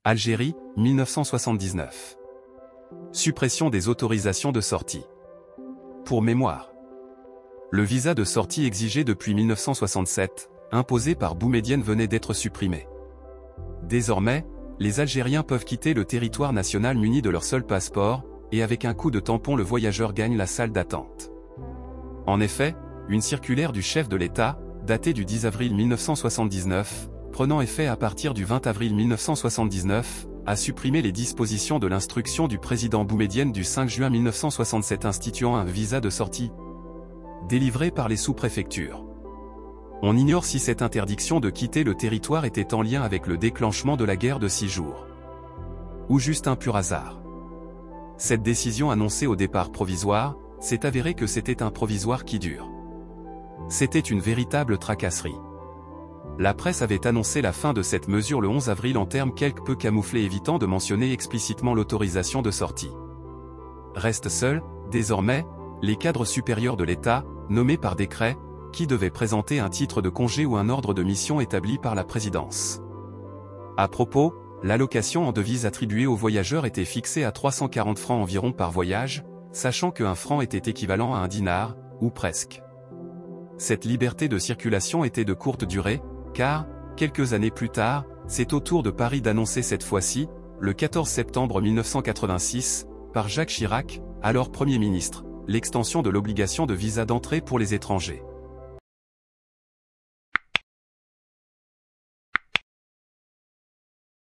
Algérie, 1979. Suppression des autorisations de sortie. Pour mémoire. Le visa de sortie exigé depuis 1967, imposé par Boumedienne, venait d'être supprimé. Désormais, les Algériens peuvent quitter le territoire national munis de leur seul passeport, et avec un coup de tampon le voyageur gagne la salle d'attente. En effet, une circulaire du chef de l'État, datée du 10 avril 1979, prenant effet à partir du 20 avril 1979, a supprimé les dispositions de l'instruction du président Boumedienne du 5 juin 1967 instituant un visa de sortie délivré par les sous-préfectures. On ignore si cette interdiction de quitter le territoire était en lien avec le déclenchement de la guerre de 6 jours. Ou juste un pur hasard. Cette décision annoncée au départ provisoire, s'est avérée que c'était un provisoire qui dure. C'était une véritable tracasserie. La presse avait annoncé la fin de cette mesure le 11 avril en termes quelque peu camouflés, évitant de mentionner explicitement l'autorisation de sortie. Restent seuls, désormais, les cadres supérieurs de l'État, nommés par décret, qui devaient présenter un titre de congé ou un ordre de mission établi par la présidence. À propos, l'allocation en devise attribuée aux voyageurs était fixée à 340 francs environ par voyage, sachant qu'un franc était équivalent à un dinar, ou presque. Cette liberté de circulation était de courte durée, car, quelques années plus tard, c'est au tour de Paris d'annoncer cette fois-ci, le 14 septembre 1986, par Jacques Chirac, alors Premier ministre, l'extension de l'obligation de visa d'entrée pour les étrangers.